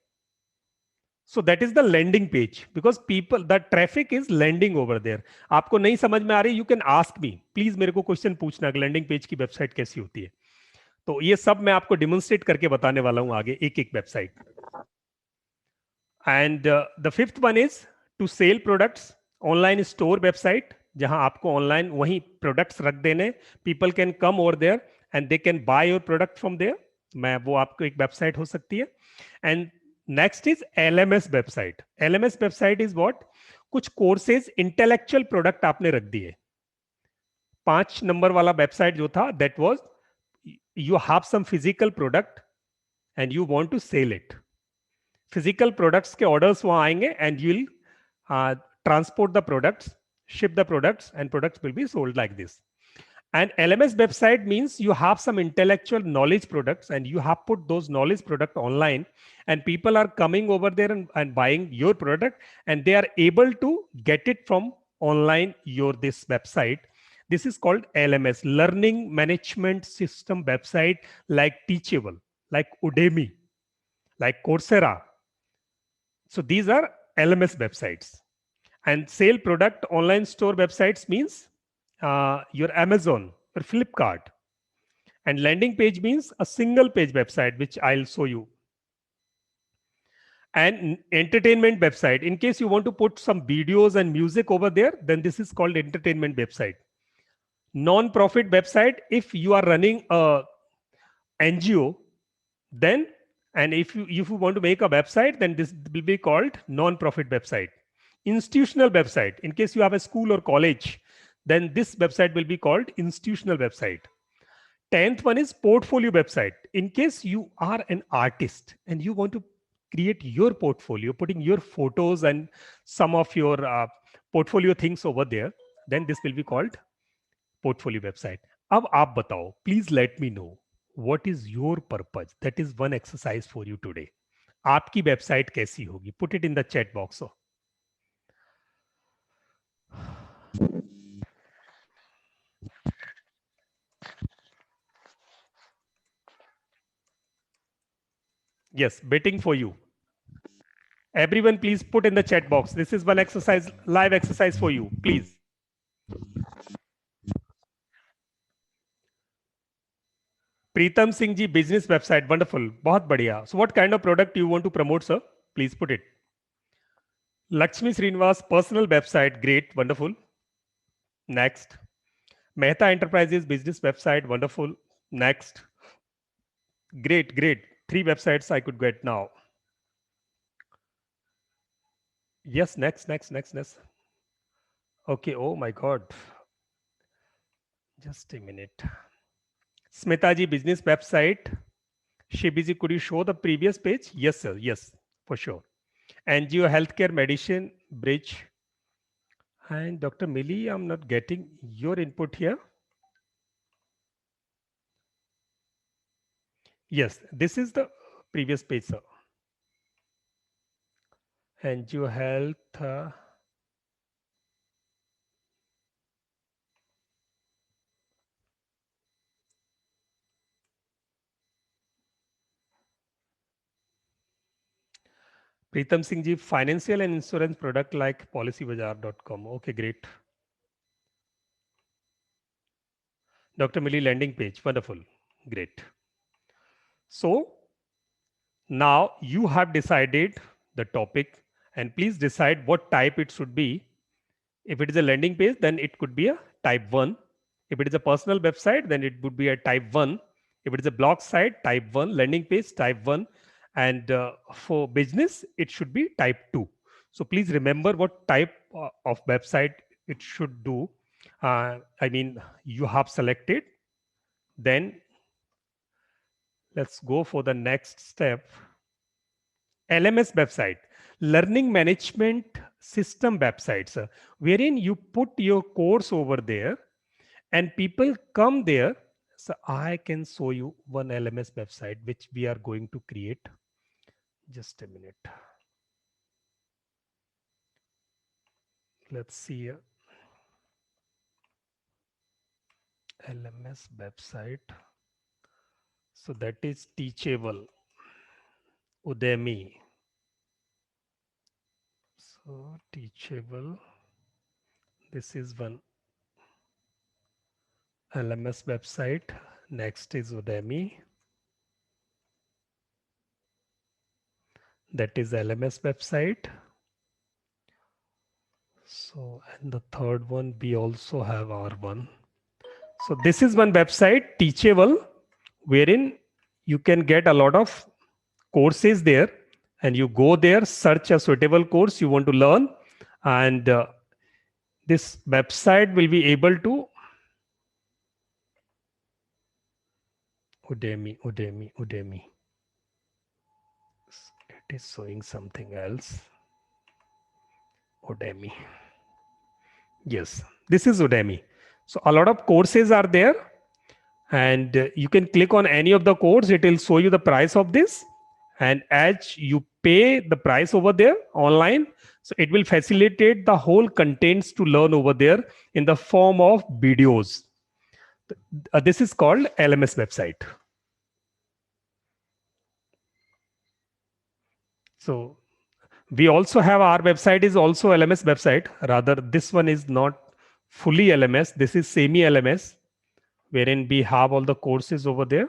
So that is the landing page, because people, the traffic is landing over there. आपको नहीं समझ में आ रही, you can ask me. Please मेरे को क्वेश्चन पूछना कि लैंडिंग पेज की वेबसाइट कैसी होती है. तो ये सब मैं आपको डिमोन्स्ट्रेट करके बताने वाला हूं आगे, एक एक website. And the fifth one is to sell products. Online store website, जहां आपको ऑनलाइन वही प्रोडक्ट्स रख देने. People can come over there and they can buy your product from there. मैं वो आपको एक वेबसाइट हो सकती है. And next is LMS website. LMS website is what? कुछ कोर्सेज, इंटेलेक्चुअल प्रोडक्ट आपने रख दिए. 5 नंबर वाला वेबसाइट जो था, that was you have some physical product and you want to sell it. Physical products के orders वहां आएंगे and you'll transport the products, ship the products, and products will be sold like this. And LMS website means you have some intellectual knowledge products and you have put those knowledge product online, and people are coming over there and buying your product, and they are able to get it from online your this website. This is called LMS, learning management system website, like Teachable, like Udemy, like Coursera. So these are LMS websites. And sale product online store websites means your Amazon or Flipkart. And landing page means a single page website, which I'll show you. And entertainment website, in case you want to put some videos and music over there, then this is called entertainment website. Non-profit website, if you are running a NGO, then, and if you want to make a website, then this will be called non-profit website. Institutional website, in case you have a school or college, then this website will be called institutional website. 10th one is portfolio website. In case you are an artist and you want to create your portfolio, putting your photos and some of your portfolio things over there, then this will be called portfolio website. Ab aap batao, please let me know what is your purpose. That is one exercise for you today. Aapki website kaisi hogi? Put it in the chat box. Yes, betting for you. Everyone, please put in the chat box. This is one exercise, live exercise for you, please. Preetam Singh ji, business website, wonderful, बहुत बढ़िया. So what kind of product you want to promote, sir? Please put it. Lakshmi Srinivas, personal website, great, wonderful. Next. Mehta Enterprises, business website, wonderful. Next. Great, great. 3 websites I could get now. Yes, next. Okay, oh my God. Just a minute. Smita ji, business website. Shibiji, could you show the previous page? Yes, sir. Yes, for sure. NGO Healthcare Medicine Bridge. And Dr. Millie, I'm not getting your input here. Yes, this is the previous page, sir. NGO Health. Preetam Singh ji, financial and insurance product like policybazaar.com. Okay, great. Dr. Millie landing page, wonderful, great. So now you have decided the topic, and please decide what type it should be. If it is a landing page, then it could be a type 1. If it is a personal website, then it would be a type 1. If it is a blog site, type 1, landing page, type 1. And for business, it should be type 2. So please remember what type of website it should do. I mean, you have selected. Then let's go for the next step. LMS website, learning management system websites, wherein you put your course over there and people come there. So I can show you one LMS website which we are going to create. Just a minute. Let's see here. LMS website. So that is Teachable, Udemy. So Teachable. This is one LMS website. Next is Udemy. That is LMS website. So, and the third one, we also have our one. So this is one website, Teachable, wherein you can get a lot of courses there, and you go there, search a suitable course you want to learn, and this website will be able to Udemy. It is showing something else. Udemy. Yes, this is Udemy. So a lot of courses are there, and you can click on any of the course. It will show you the price of this, and as you pay the price over there online, so it will facilitate the whole contents to learn over there in the form of videos. This is called LMS website. So we also have, our website is also LMS website. Rather, this one is not fully LMS. This is semi LMS, wherein we have all the courses over there.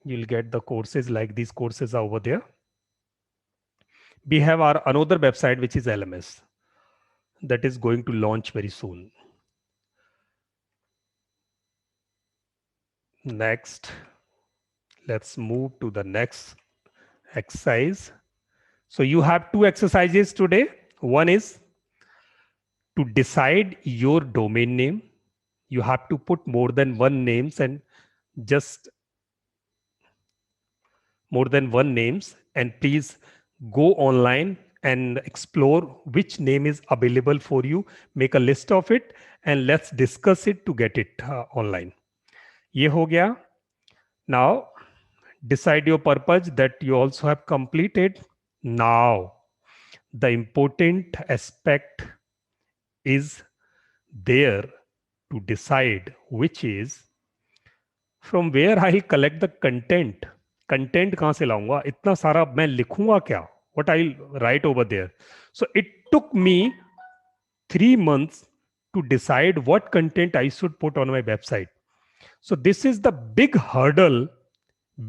You'll get the courses like these courses are over there. We have our another website, which is LMS, that is going to launch very soon. Next, let's move to the next exercise. So you have two exercises today. One is to decide your domain name. You have to put more than one names and just more than one names, and please go online and explore which name is available for you. Make a list of it and let's discuss it to get it online. Ye ho gaya. Now decide your purpose, that you also have completed. Now the important aspect is there to decide, which is from where I'll collect the content. Content कहाँ से लाऊंगा? इतना सारा मैं लिखूंगा क्या? What I'll write over there? So it took me 3 months to decide what content I should put on my website. So this is the big hurdle,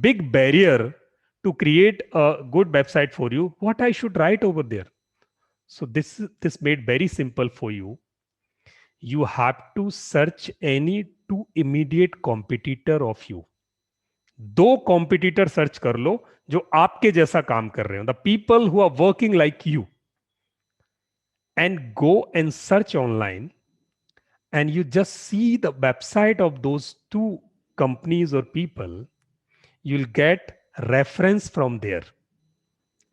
big barrier to create a good website for you. What I should write over there? So this made very simple for you. You have to search any two immediate competitor of you. दो competitor search कर लो जो आपके जैसा काम कर रहे हो, the people who are working like you, and go and search online and you just see the website of those two companies or people. You'll get reference from there.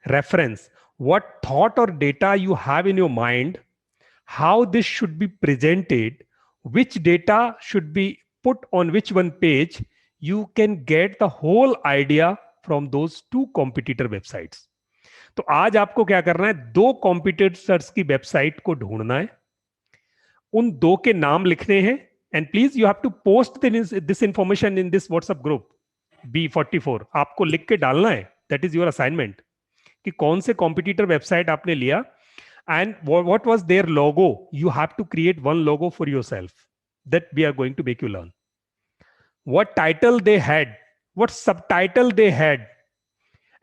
Reference, what thought or data you have in your mind, how this should be presented, which data should be put on which one page. You can get the whole idea from those two competitor websites. तो आज आपको क्या करना है? दो competitors की website को ढूंढना है, उन दो के नाम लिखने हैं, and please you have to post this information in this WhatsApp group B44. आपको लिख के डालना है, दैट इज योर असाइनमेंट, कि कौन से कॉम्पिटिटर वेबसाइट आपने लिया and what was there logo. You have to create one logo for yourself that we are going to make you learn. What title they had, what subtitle they had,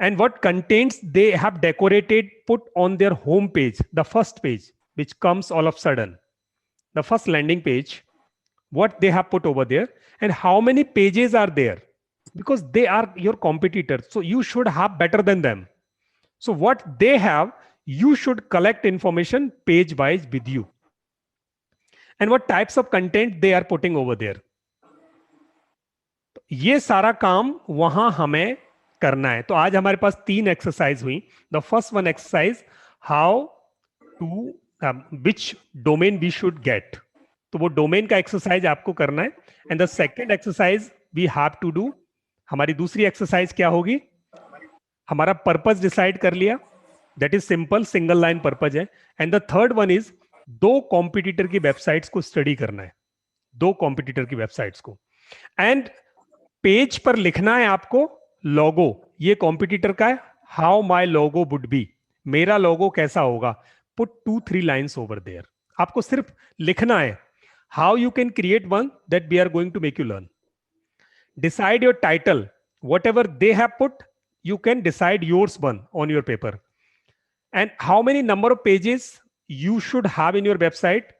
and what contents they have decorated, put on their home page, the first page, which comes all of a sudden, the first landing page, what they have put over there, and how many pages are there, because they are your competitors. So you should have better than them. So what they have, you should collect information page wise with you, and what types of content they are putting over there. ये सारा काम वहां हमें करना है. तो आज हमारे पास 3 एक्सरसाइज हुई. The first one exercise, how to which domain we should get. तो वो डोमेन का एक्सरसाइज आपको करना है. And the second exercise we have to do, हमारी दूसरी एक्सरसाइज क्या होगी? हमारा पर्पस डिसाइड कर लिया, that is simple, single line purpose है. And the third one is, दो कॉम्पिटिटर की वेबसाइट्स को स्टडी करना है, दो कॉम्पिटिटर की वेबसाइट्स को. एंड पेज पर लिखना है आपको लोगो, ये कॉम्पिटिटर का है, how my logo would be, मेरा लोगो कैसा होगा. Put 2-3 lines over there. आपको सिर्फ लिखना है. How you can create one, that we are going to make you learn. Decide your title, whatever they have put, you can decide yours one on your paper. And how many number of pages you should have in your website.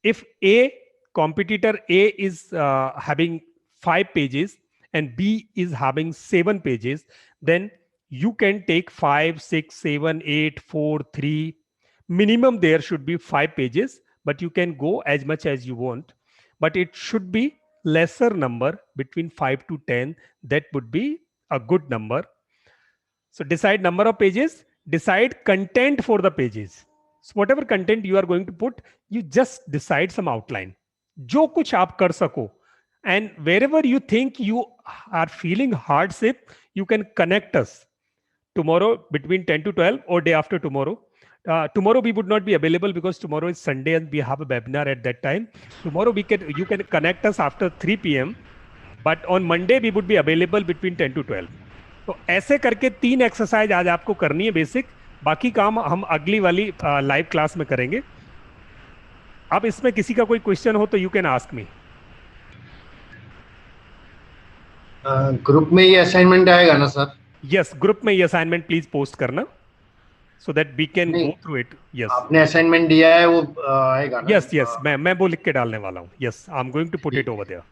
If A competitor A is having 5 pages and B is having 7 pages, then you can take 5, 6, 7, 8, 4, 3. Minimum there should be 5 pages, but you can go as much as you want. But it should be lesser number, between 5 to 10. That would be a good number. So decide number of pages, decide content for the pages. So whatever content you are going to put, you just decide some outline. जो कुछ आप कर सको. And wherever you think you are feeling hardship, you can connect us tomorrow between 10 to 12 or day after tomorrow. Tomorrow we would not be available because tomorrow is Sunday and we have a webinar at that time. Tomorrow you can connect us after 3 p.m. But on Monday we would be available between 10 to 12. तो ऐसे करके 3 exercise आज आपको करनी है basic. बाकी काम हम अगली वाली लाइव क्लास में करेंगे. अब इसमें किसी का कोई क्वेश्चन हो तो you can ask me. Group में ये असाइनमेंट आएगा ना सर? यस, ग्रुप में ये असाइनमेंट प्लीज पोस्ट करना so that we can go through it. Yes, आपने असाइनमेंट दिया है वो आएगा ना? yes, मैं वो लिख के डालने वाला हूँ. Yes, I'm going to put it over there.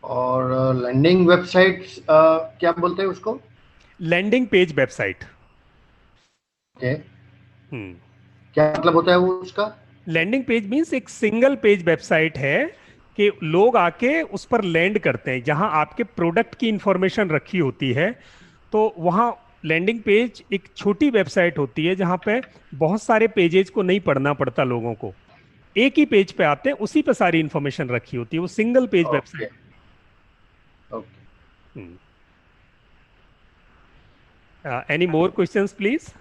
और लैंडिंग वेबसाइट क्या बोलते हैं उसको? Landing page website. ओके, क्या मतलब होता है वो उसका? लैंडिंग पेज मीन्स एक सिंगल पेज वेबसाइट है कि लोग आके उस पर लैंड करते हैं, जहां आपके प्रोडक्ट की इंफॉर्मेशन रखी होती है. तो वहां लैंडिंग पेज एक छोटी वेबसाइट होती है जहां पे बहुत सारे पेजेस को नहीं पढ़ना पड़ता लोगों को. एक ही पेज पे आते हैं, उसी पे सारी इंफॉर्मेशन रखी होती है. वो single page website. Any more questions please?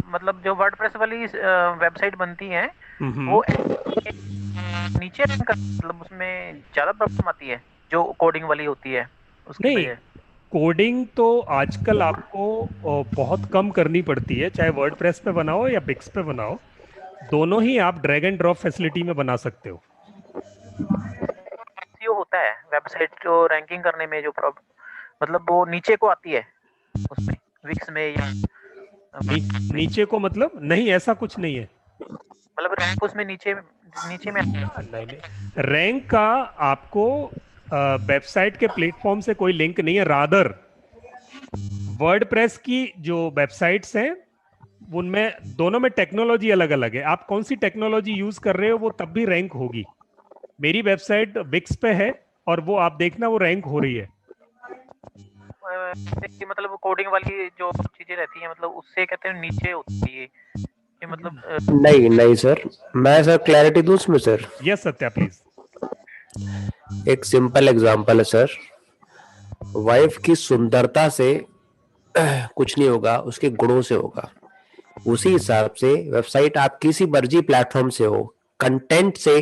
मतलब जो वर्डप्रेस वाली वेबसाइट बनती है वो नीचे मतलब उसमें ज्यादा प्रॉब्लम आती है जो कोडिंग वाली होती है उसकी नहीं, कोडिंग तो आजकल आपको बहुत कम करनी पड़ती है. चाहे वर्डप्रेस पे बनाओ या बिक्स पे बनाओ, दोनों ही आप ड्रैग एंड ड्रॉप फैसिलिटी में बना सकते हो. जो होता है वेबसाइट को रैंकिंग करने में जो प्रॉब्लम, मतलब वो नीचे को आती है उसमें विक्स में या नीचे को, मतलब नहीं, ऐसा कुछ नहीं है. मतलब रैंक उसमें नीचे में नहीं. रैंक का आपको वेबसाइट के प्लेटफॉर्म से कोई लिंक नहीं है. रादर वर्डप्रेस की जो वेबसाइट्स हैं उनमें दोनों में टेक्नोलॉजी अलग अलग है. आप कौन सी टेक्नोलॉजी यूज कर रहे हो वो तब भी रैंक होगी. मेरी वेबसाइट विक्स पे है और वो आप देखना वो रैंक हो रही है. मतलब कोडिंग वाली जो चीजें रहती हैं मतलब उससे कहते हैं नीचे होती है ये मतलब नहीं सर, मैं सर क्लैरिटी दूं उसमें सर. Yes Satya please. एक सिंपल एग्जांपल है सर. वाइफ की सुंदरता से कुछ नहीं होगा, उसके गुणों से होगा. उसी हिसाब से वेबसाइट आप किसी मर्जी प्लेटफॉर्म से हो, कंटेंट से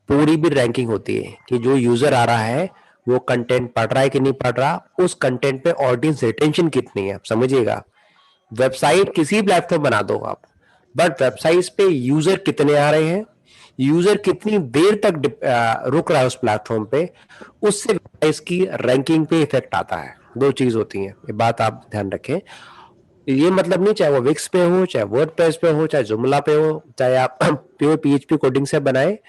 पूरी भी रैंकिंग होती है कि जो यूजर आ रहा है वो कंटेंट पढ़ रहा है कि नहीं पढ़ रहा, उस कंटेंट पे ऑडियंस रिटेंशन कितनी है. आप समझिएगा, वेबसाइट किसी प्लेटफॉर्म बना दो आप, बट वेबसाइट पे यूजर कितने आ रहे हैं, यूजर कितनी देर तक रुक रहा है उस प्लेटफॉर्म पे, उससे वेबसाइट की रैंकिंग पे इफेक्ट आता है. 2 चीज होती हैं, ये बात आप ध्यान रखें. ये मतलब नहीं चाहे वो विक्स पे हो, चाहे वर्डप्रेस पे हो, चाहे जुमला पे हो, चाहे आप प्योर पीएचपी कोडिंग से बनाए,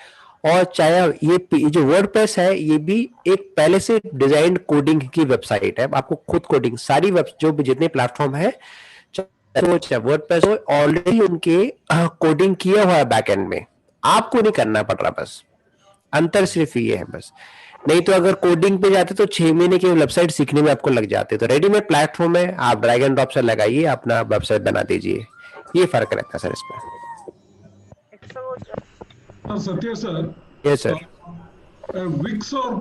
और चाहे ये जो वर्डप्रेस है ये भी एक पहले से डिजाइन कोडिंग की वेबसाइट है. आपको खुद कोडिंग सारी जो भी जितने प्लेटफॉर्म है, चाहे वर्डप्रेस हो, ऑलरेडी उनके कोडिंग किया हुआ है बैकएंड में, आपको नहीं करना पड़ रहा. बस अंतर सिर्फ ये है बस. नहीं तो अगर कोडिंग पे जाते तो 6 महीने की वेबसाइट सीखने में आपको लग जाते. तो रेडीमेड प्लेटफॉर्म है, आप ड्रैग एंड ड्रॉप से लगाइए, अपना वेबसाइट बना दीजिए. ये फर्क रहता है सर इसमें. Satya sir. Yes sir. Wix और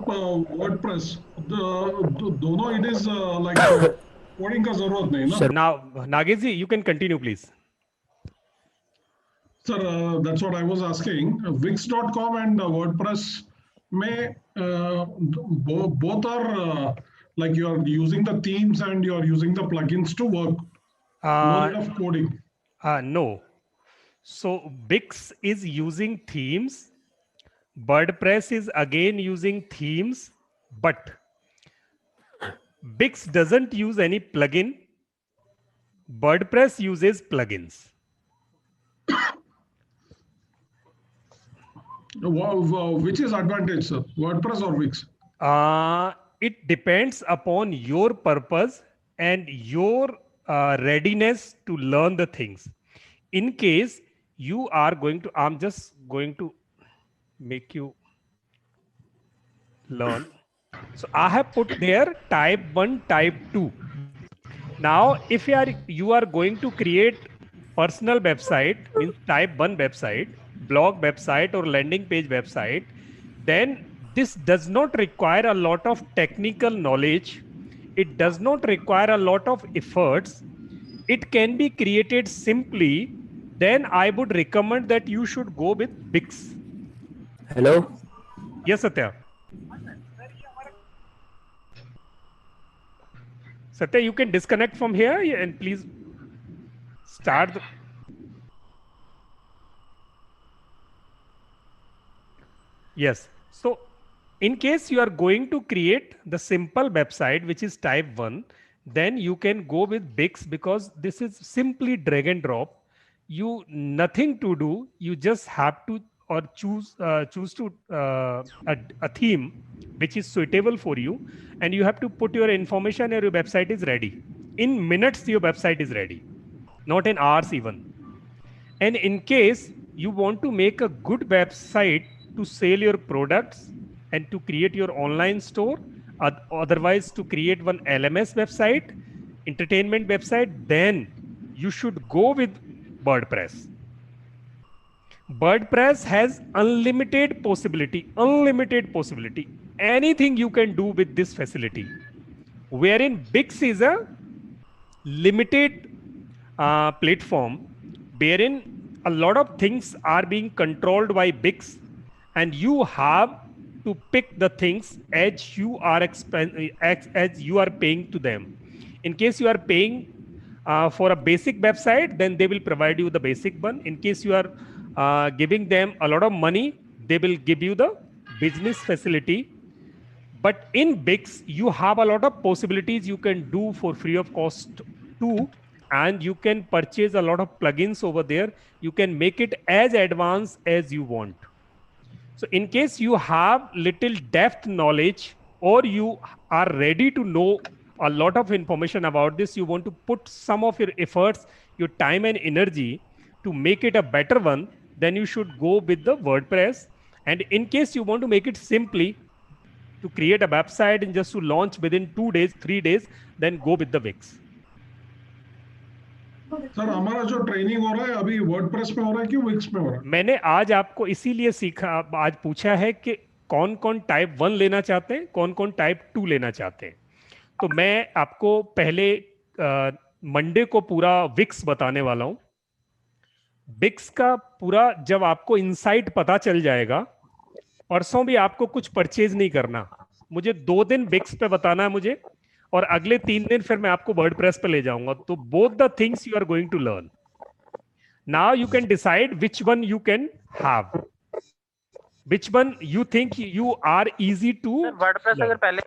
WordPress दोनों it is like coding का जरूरत नहीं ना. Sir, now Nagesh ji, you can continue please. Sir, that's what I was asking. Wix.com and WordPress में both are like you are using the themes and you are using the plugins to work. No need of coding. No. So Wix is using themes, WordPress is again using themes, but Wix doesn't use any plugin. WordPress uses plugins. Which is advantage, sir? WordPress or Wix? It depends upon your purpose and your readiness to learn the things. In case you are going to, I'm just going to make you learn. So I have put there type 1, type 2. Now, if you are going to create personal website, means type 1 website, blog website or landing page website, then this does not require a lot of technical knowledge. It does not require a lot of efforts. It can be created simply. Then I would recommend that you should go with Wix. Hello. Yes, Satya. Satya, you can disconnect from here and please start. Yes. So in case you are going to create the simple website, which is type 1, then you can go with Wix, because this is simply drag and drop. You nothing to do. You just have to or choose to a theme which is suitable for you, and you have to put your information and your website is ready. In minutes your website is ready, not in hours even. And in case you want to make a good website to sell your products and to create your online store, otherwise to create one LMS website, entertainment website, then you should go with WordPress. WordPress has unlimited possibility. Anything you can do with this facility. Wherein Wix is a limited platform, wherein a lot of things are being controlled by Wix, and you have to pick the things as you are as you are paying to them. In case you are paying for a basic website, then they will provide you the basic one. In case you are giving them a lot of money, they will give you the business facility. But in Wix, you have a lot of possibilities you can do for free of cost too, and you can purchase a lot of plugins over there. You can make it as advanced as you want. So in case you have little depth knowledge, or you are ready to know a lot of information about this, you want to put some of your efforts, your time and energy to make it a better one, then you should go with the WordPress. And in case you want to make it simply to create a website and just to launch within 2 days, 3 days, then go with the Wix. Sir हमारा जो training हो रहा है अभी WordPress में हो रहा है कि विक्स में हो रहा है? मैंने आज आपको इसीलिए आज पूछा है कि कौन कौन टाइप 1 लेना चाहते हैं, कौन कौन टाइप 2 लेना चाहते हैं. तो मैं आपको पहले मंडे को पूरा विक्स बताने वाला हूं. विक्स का पूरा जब आपको इनसाइट पता चल जाएगा, परसों भी आपको कुछ परचेज नहीं करना. मुझे 2 दिन विक्स पे बताना है मुझे, और अगले 3 दिन फिर मैं आपको वर्डप्रेस पे ले जाऊंगा. तो both the things you are going to learn. Now you can decide which one you can have, which one you think you are easy to. WordPress अगर पहले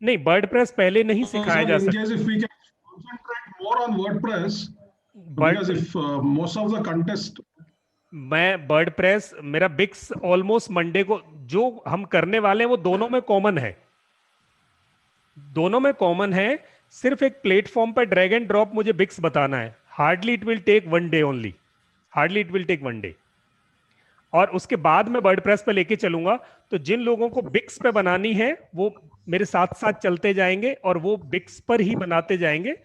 नहीं, वर्डप्रेस पहले नहीं सिखाया जा सकता. If we can concentrate more on WordPress, because if most of the contest, मैं WordPress, मेरा विक्स ऑलमोस्ट मंडे को जो हम करने वाले हैं वो दोनों में कॉमन है. दोनों में कॉमन है. सिर्फ एक प्लेटफॉर्म पर ड्रैग एंड ड्रॉप मुझे विक्स बताना है. Hardly it will take 1 day only. Hardly it will take 1 day. और उसके बाद मैं वर्डप्रेस पे लेके चलूंगा. तो जिन लोगों को विक्स पे बनानी है वो मेरे साथ साथ चलते जाएंगे और वो विक्स पर ही बनाते जाएंगे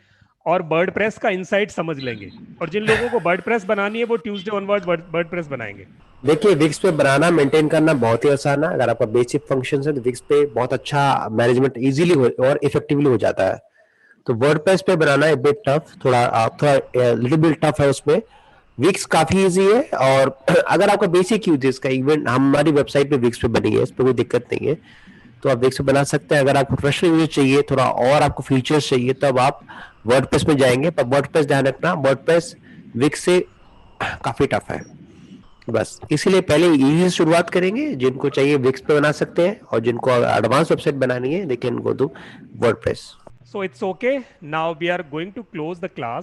और वर्डप्रेस का इनसाइट समझ लेंगे. और जिन लोगों को वर्डप्रेस बनानी है वो ट्यूसडे ऑनवर्ड वर्डप्रेस बनाएंगे. देखिए, विक्स पे बनाना, मेंटेन करना बहुत ही आसान है. अगर आपका बेसिक फंक्शन है तो विक्स पे बहुत अच्छा मैनेजमेंट इजीली और इफेक्टिवली हो जाता है. तो वर्डप्रेस पे बनाना एक बिट टफ, थोड़ा लिटिल बिट टफ है उसमें. विक्स काफी इजी है. और अगर आपका बेसिक यूज है इसका, इवन हमारी वेबसाइट पे विक्स पे बनी है, इस पे कोई दिक्कत नहीं है, तो आप विक्स पे बना सकते हैं. अगर आपको प्रोफेशनल यूज चाहिए, थोड़ा और आपको फीचर्स चाहिए, तब आप वर्डप्रेस में जाएंगे. पर वर्डप्रेस ध्यान रखना, वर्डप्रेस विक्स से काफी टफ है. बस इसीलिए पहले इजी से शुरुआत करेंगे. जिनको चाहिए विक्स पे बना सकते हैं, और जिनको एडवांस वेबसाइट बनानी है they can go to WordPress. So it's okay. Now we are going to close the class.